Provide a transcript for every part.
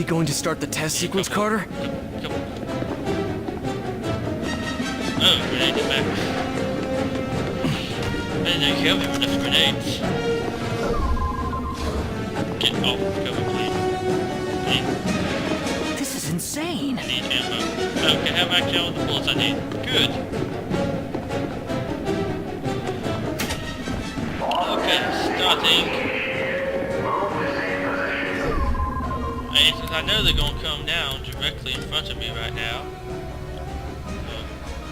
going to start the test sequence, Carter? Come on. Oh, grenade back. Man, they kill me with enough grenades. Get off the cover, please. This is insane. I need ammo. Okay, have actually all the bullets I need. Good. Okay, starting. And since I know they're gonna come down directly in front of me right now. Oh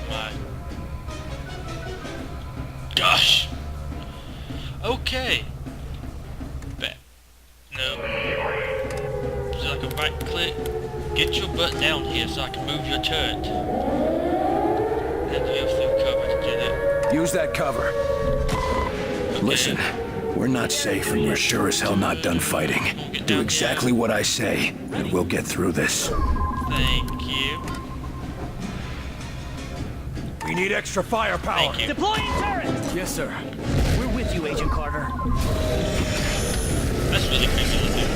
my gosh. Okay. Back. No. So I can right click. Get your butt down here so I can move your turret. And you have to cover to do that. Use that cover. Okay. Listen, we're not safe and we're sure as hell not done fighting. Do exactly what I say, and we'll get through this. Thank you. We need extra firepower. Thank you. Deploying turret! Yes, sir. We're with you, Agent Carter. That's really creepy looking.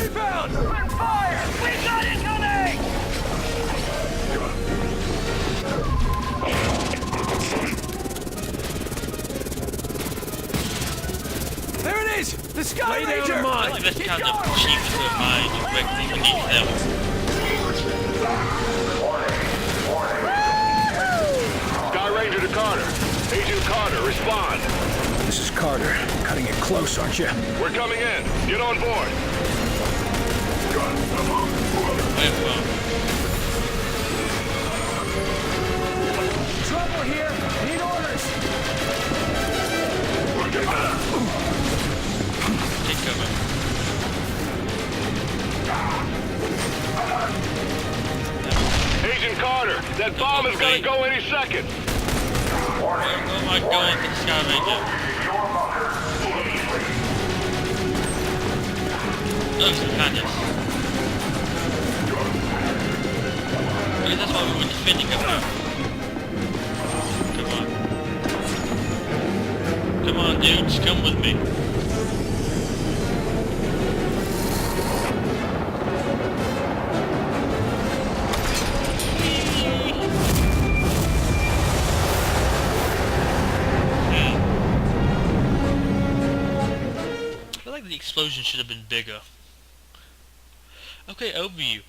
Rebound! Open fire! We got incoming! There it is! The Sky Ranger! I feel like that's kind of cheap to mine directly beneath them. Sky Ranger to Carter. Agent Carter, respond. This is Carter. Cutting it close, aren't you? We're coming in. Get on board. Where from? Trouble here! Need orders! Take cover. Agent Carter, that bomb is gonna go any second. Where am I going to the Sky Ranger? Oh, some kindness. Okay, that's why we were defending up there. Come on. Come on, dudes, come with me. I feel like the explosion should have been bigger. Okay, overview.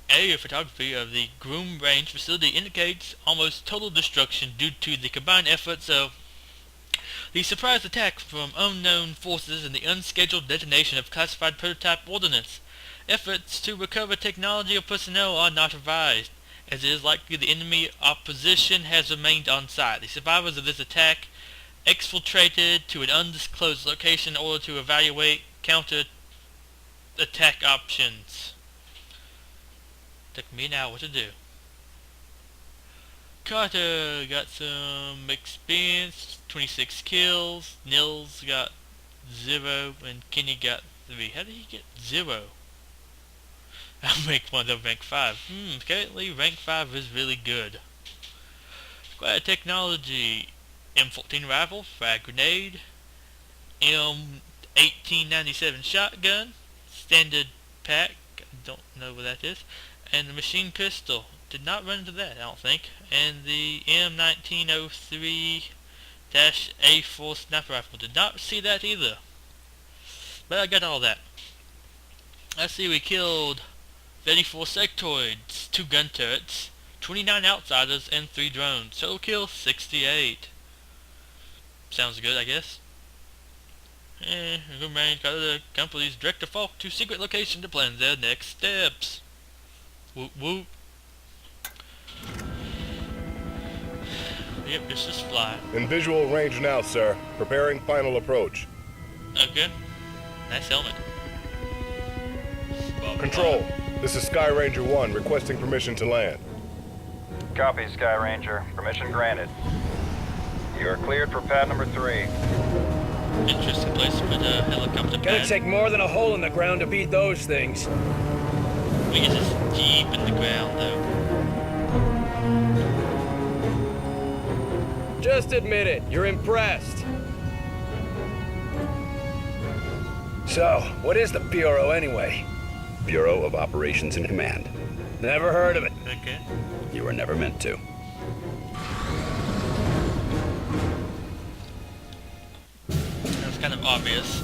Aerial photography of the Groom Range facility indicates almost total destruction due to the combined efforts of the surprise attack from unknown forces and the unscheduled detonation of classified prototype ordnance. Efforts to recover technology or personnel are not advised, as it is likely the enemy opposition has remained on site. The survivors of this attack exfiltrated to an undisclosed location in order to evaluate counter-attack options. Took me an hour to do. Carter got some experience, 26 kills. Nils got 0, and Kenny got 3. How did he get 0? I'm rank 1 of rank 5. Currently rank 5 is really good. Acquired technology: M14 rifle, frag grenade, M1897 shotgun, standard pack, I don't know what that is, and the machine pistol. Did not run into that, I don't think. And the M1903-A4 sniper rifle. Did not see that either. But I got all that. Let's see, we killed 34 sectoids, 2 gun turrets, 29 outsiders, and 3 drones. Total kill 68. Sounds good, I guess. Remain got the company's director Falk to secret location to plan their next steps. Whoop whoop. Yep, let's just fly. In visual range now, sir. Preparing final approach. Okay. Nice helmet. Control, this is Sky Ranger 1 requesting permission to land. Copy, Sky Ranger. Permission granted. You are cleared for pad number 3. Interesting place to put a helicopter Gonna pad. take more than a hole in the ground to beat those things. We get this deep in the ground, though. Just admit it, you're impressed. So, what is the Bureau anyway? Bureau of Operations and Command. Never heard of it. Okay. You were never meant to. That's kind of obvious.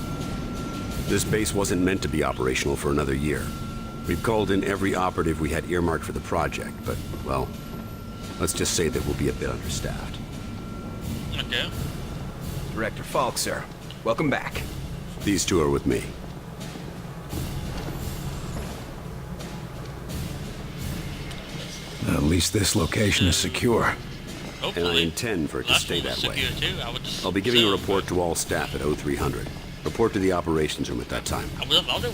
This base wasn't meant to be operational for another year. We've called in every operative we had earmarked for the project, but, well, let's just say that we'll be a bit understaffed. Okay. Director Falk, sir. Welcome back. These two are with me. At least this location is secure. And I Hopefully. intend for it to Last stay one was that way. secure too. I would just I'll be giving a assume, report to all staff at 0300. Report to the operations room at that time.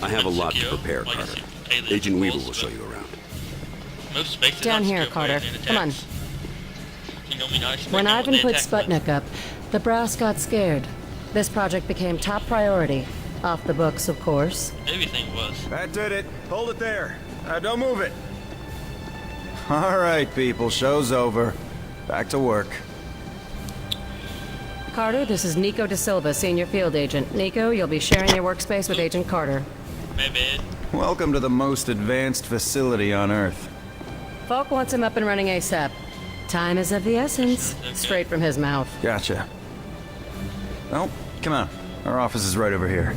I have a lot to prepare, Carter. Agent Weaver will show you around. Most bases Down are here, secure Carter. for Come on. attacks. You know me not expecting When what Ivan they put attack with. Sputnik up, the brass got scared. This project became top priority. Off the books, of course. Everything was. That did it. Hold it there. Don't move it. All right, people. Show's over. Back to work. Carter, this is Nico Da Silva, Senior Field Agent. Nico, you'll be sharing your workspace with Agent Carter. My bad. Welcome to the most advanced facility on Earth. Falk wants him up and running ASAP. Time is of the essence. Okay. Straight from his mouth. Gotcha. Well, come on. Our office is right over here.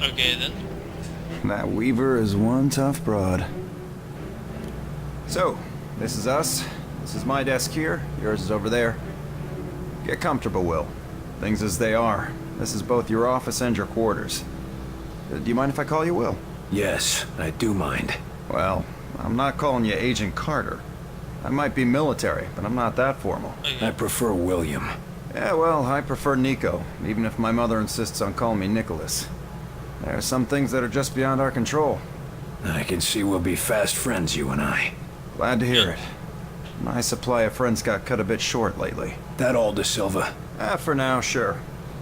Okay then. That Weaver is one tough broad. So, this is us. This is my desk here. Yours is over there. Get comfortable, Will. Things as they are. This is both your office and your quarters. Do you mind if I call you Will? Yes, I do mind. Well, I'm not calling you Agent Carter. I might be military, but I'm not that formal. Okay. I prefer William. Yeah, well, I prefer Nico, even if my mother insists on calling me Nicholas. There are some things that are just beyond our control. I can see we'll be fast friends, you and I. Glad to hear it. My supply of friends got cut a bit short lately. That all, Da Silva? For now, sure.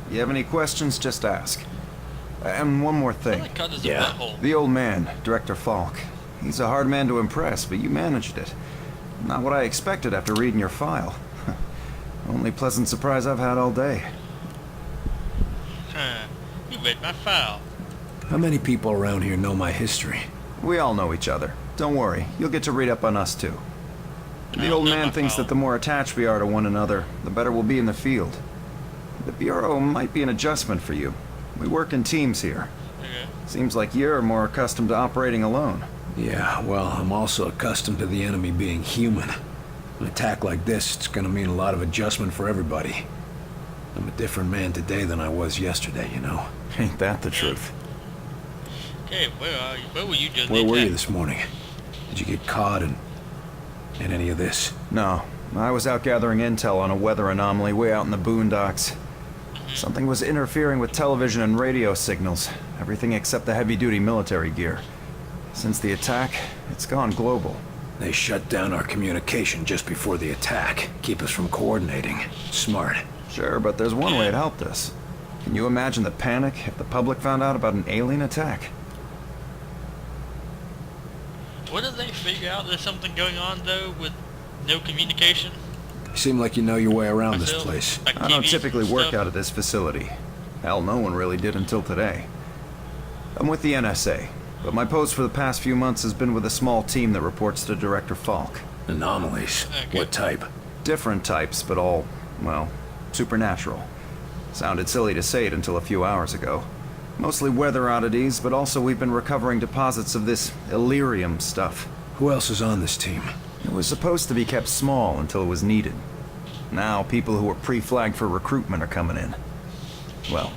You have any questions, just ask. And one more I thing. like Carter's Yeah. a butthole. The old man, Director Falk. He's a hard man to impress, but you managed it. Not what I expected after reading your file. Only pleasant surprise I've had all day. Huh. You read my file. How many people around here know my history? We all know each other. Don't worry, you'll get to read up on us too. The I old don't know man my thinks file. that the more attached we are to one another, the better we'll be in the field. The Bureau might be an adjustment for you. We work in teams here. Okay. Seems like you're more accustomed to operating alone. Yeah, well, I'm also accustomed to the enemy being human. An attack like this, it's gonna mean a lot of adjustment for everybody. I'm a different man today than I was yesterday, you know? Ain't that the truth? Okay, where are you? Where were you doing Where the were you attack? this morning? Did you get caught in any of this? No, I was out gathering intel on a weather anomaly way out in the boondocks. Something was interfering with television and radio signals, everything except the heavy-duty military gear. Since the attack, it's gone global. They shut down our communication just before the attack. Keep us from coordinating. Smart. Sure, but there's one way it helped us. Can you imagine the panic if the public found out about an alien attack? What did they figure out? There's something going on though with no communication. Seem like you know your way around this Myself, place. like I don't TVs typically and work stuff. out of this facility. Hell, no one really did until today. I'm with the NSA, but my post for the past few months has been with a small team that reports to Director Falk. Anomalies. Okay. What type? Different types, but all, well, supernatural. Sounded silly to say it until a few hours ago. Mostly weather oddities, but also we've been recovering deposits of this Illyrium stuff. Who else is on this team? It was supposed to be kept small until it was needed. Now, people who were pre-flagged for recruitment are coming in. Well,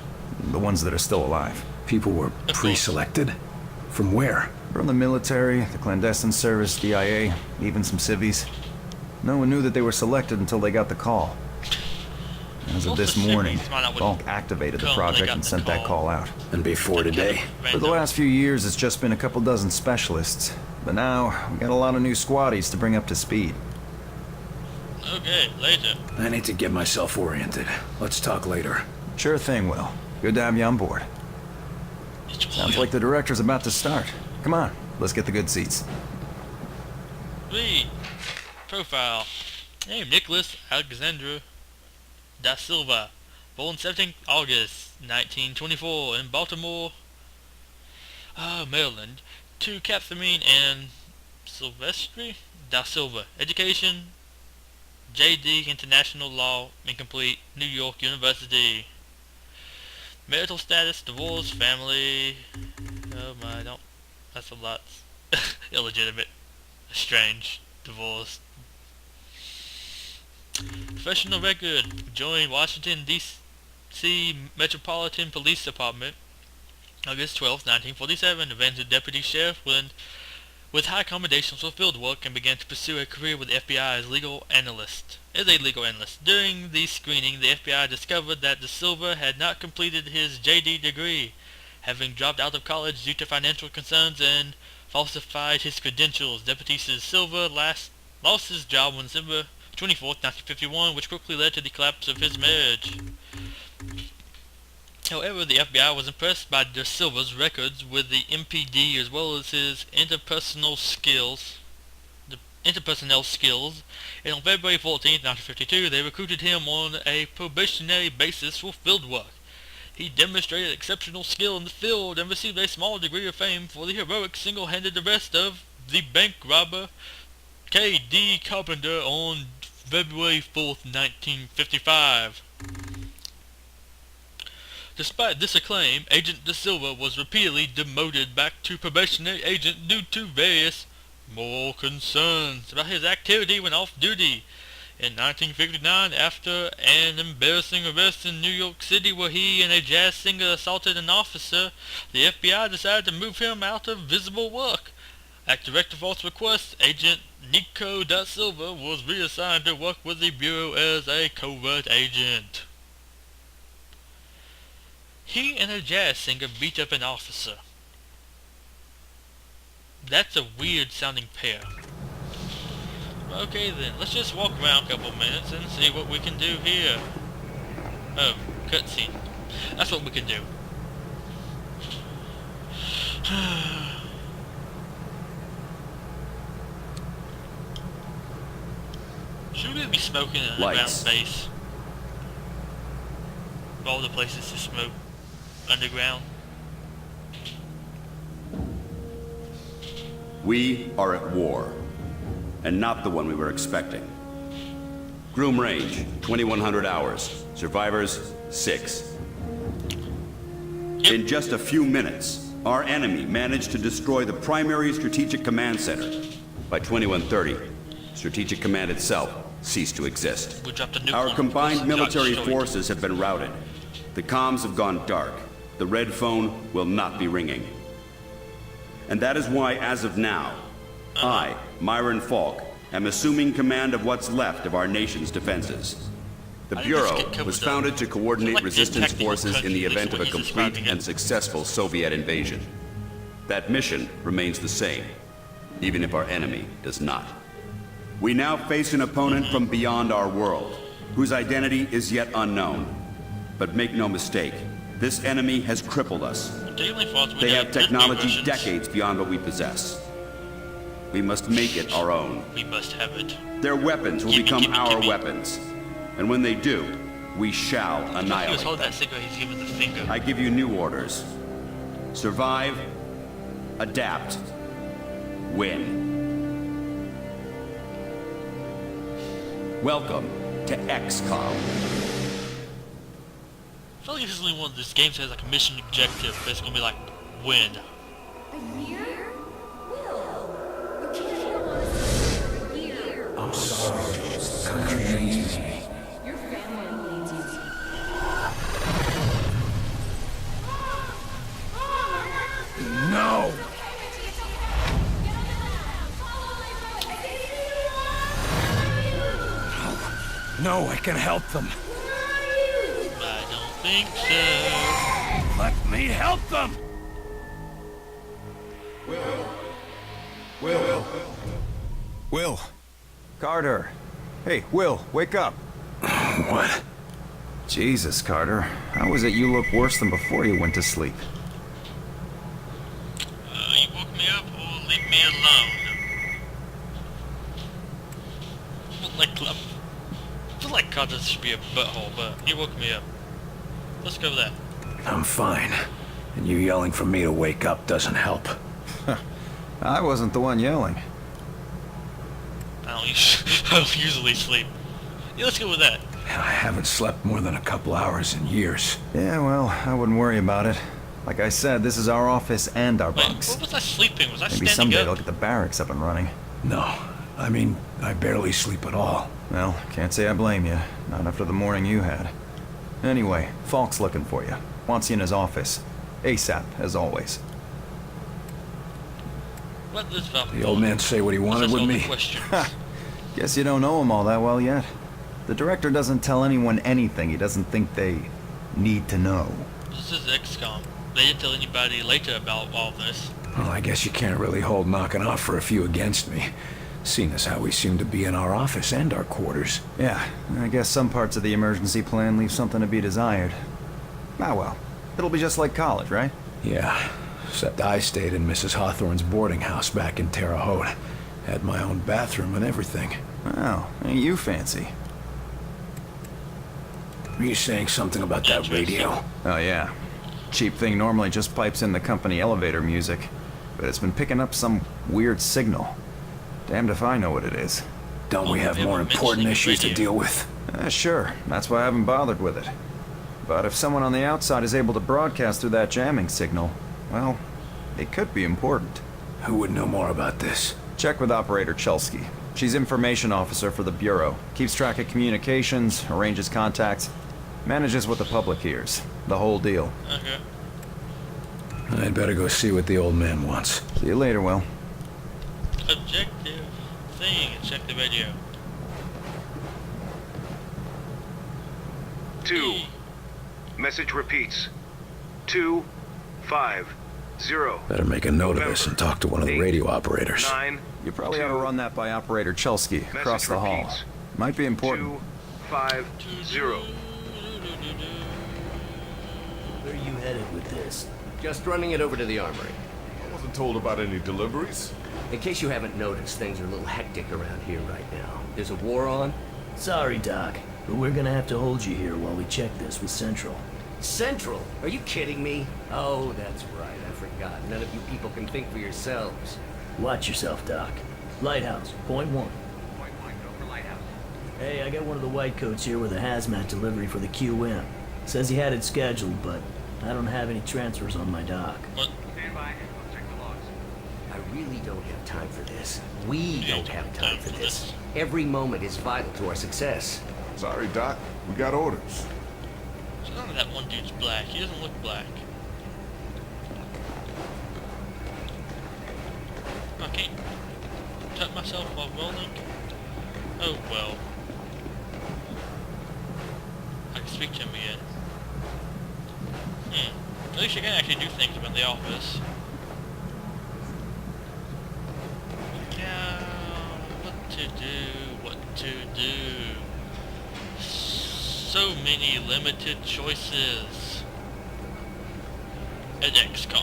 the ones that are still alive. People were course. pre-selected? From where? From the military, the clandestine service, DIA, even some civvies. No one knew that they were selected until they got the call. As of Most this of the morning, civvies might not Falk activated the come when they project got and the sent that call. call out. And before today? For the last few years, it's just been a couple dozen specialists. But now, we got a lot of new squaddies to bring up to speed. Okay, later. I need to get myself oriented. Let's talk later. Sure thing, Will. Good to have you on board. Sounds like the director's about to start. Come on, let's get the good seats. Read. Profile. Name Nicholas Alexandra Da Silva. Born 17th August 1924 in Baltimore. Maryland, to Catherine and Silvestri da Silva. Education, J.D. International Law, incomplete, New York University. Marital status, divorce, family. Oh my, don't. That's a lot. Illegitimate. Strange. Divorce. Professional record. Joined Washington, D.C. Metropolitan Police Department. August 12, 1947. Advanced deputy sheriff with high accommodations for field work and began to pursue a career with the FBI as a legal analyst. During the screening, the FBI discovered that De Silva had not completed his JD degree, having dropped out of college due to financial concerns and falsified his credentials. Deputy De Silva lost his job on December 24, 1951, which quickly led to the collapse of his marriage. However, the FBI was impressed by De Silva's records with the MPD as well as his interpersonal skills, and on February 14, 1952, they recruited him on a probationary basis for field work. He demonstrated exceptional skill in the field and received a small degree of fame for the heroic single-handed arrest of the bank robber K.D. Carpenter on February 4, 1955. Despite this acclaim, Agent De Silva was repeatedly demoted back to probationary agent due to various moral concerns about his activity when off duty. In 1959, after an embarrassing arrest in New York City where he and a jazz singer assaulted an officer, the FBI decided to move him out of visible work. At Director Fault's request, Agent Nico Da Silva was reassigned to work with the Bureau as a covert agent. He and a jazz singer beat up an officer. That's a weird sounding pair. Okay then, let's just walk around a couple minutes and see what we can do here. Oh, cutscene. That's what we can do. Should we be smoking in an underground base? Of all the places to smoke underground. We are at war, and not the one we were expecting. Groom range, 2100 hours. Survivors, 6. Yep. In just a few minutes, our enemy managed to destroy the primary Strategic Command Center. By 2130, Strategic Command itself ceased to exist. We dropped a nuke Our on combined us. military Destroyed. forces have been routed. The comms have gone dark. The red phone will not be ringing. And that is why, as of now, I, Myron Falk, am assuming command of what's left of our nation's defenses. The How did this Bureau get covered was up? founded to coordinate Like the resistance technical forces in the country, event that's of a what he's complete describing and it. successful Soviet invasion. That mission remains the same, even if our enemy does not. We now face an opponent from beyond our world, whose identity is yet unknown. But make no mistake, this enemy has crippled us. They have technology decades beyond what we possess. We must make it our own. We must have it. Their weapons will become our weapons. And when they do, we shall He was annihilate holding them. that cigarette, he's giving the finger. I give you new orders. Survive, adapt, win. Welcome to XCOM. I feel like this is only one of these games that has like a mission objective that's gonna be like, win. A year? Will, you can't hold on for a year. I'm sorry, it's country needs me. Your family needs you. No! No, I can help them. I don't think so. Let me help them! Will. Carter. Hey, Will, wake up. What? Jesus, Carter. How was it you look worse than before you went to sleep? You woke me up or leave me alone. I feel like Carter should be a butthole, but he woke me up. Let's go with that. I'm fine. And you yelling for me to wake up doesn't help. I wasn't the one yelling. I don't usually sleep. Yeah, let's go with that. And I haven't slept more than a couple hours in years. Yeah, well, I wouldn't worry about it. Like I said, this is our office and our Wait, bunks. what was I sleeping? Was I Maybe standing someday up? they'll get the barracks up and running. No, I mean, I barely sleep at all. Well, can't say I blame you. Not after the morning you had. Anyway, Falk's looking for you. Wants you in his office. ASAP, as always. What does Falcon The old man say what he wanted with me. Guess you don't know him all that well yet. The director doesn't tell anyone anything he doesn't think they need to know. This is XCOM. They didn't tell anybody later about all this. Well, I guess you can't really hold knocking off for a few against me, seeing as how we seem to be in our office and our quarters. Yeah, I guess some parts of the emergency plan leave something to be desired. Ah well, it'll be just like college, right? Yeah, except I stayed in Mrs. Hawthorne's boarding house back in Terre Haute. Had my own bathroom and everything. Wow, ain't you fancy? Were you saying something about that radio? Oh yeah. Cheap thing normally just pipes in the company elevator music, but it's been picking up some weird signal. Damned if I know what it is. Don't we have more important issues to deal with? Sure, that's why I haven't bothered with it. But if someone on the outside is able to broadcast through that jamming signal, well, it could be important. Who would know more about this? Check with Operator Chelsky. She's information officer for the Bureau. Keeps track of communications, arranges contacts, manages what the public hears. The whole deal. Okay. I'd better go see what the old man wants. See you later, Will. Objective thing and check the radio. 2. Message repeats. 2, 5, 0. Better make a note of this and talk to one of the radio operators. 9. You probably ought to run that by Operator Chelsky across the hall. Might be important. 2, 5, 0. Where are you headed with this? Just running it over to the armory. I wasn't told about any deliveries. In case you haven't noticed, things are a little hectic around here right now. There's a war on. Sorry, Doc, but we're gonna have to hold you here while we check this with Central. Central? Are you kidding me? Oh, that's right. I forgot. None of you people can think for yourselves. Watch yourself, Doc. Lighthouse, point 1. Point 1, go for Lighthouse. Hey, I got one of the white coats here with a hazmat delivery for the QM. Says he had it scheduled, but I don't have any transfers on my dock. What? Stand by. I'll check the logs. I really don't have time for this. We don't have time for this. Every moment is vital to our success. Sorry, Doc. We got orders. So none of that one dude's black. He doesn't look black. I can't touch myself while rolling. Oh well. I can speak to him again. At least you can actually do things about the office. Yeah, what to do. So many limited choices at XCOM.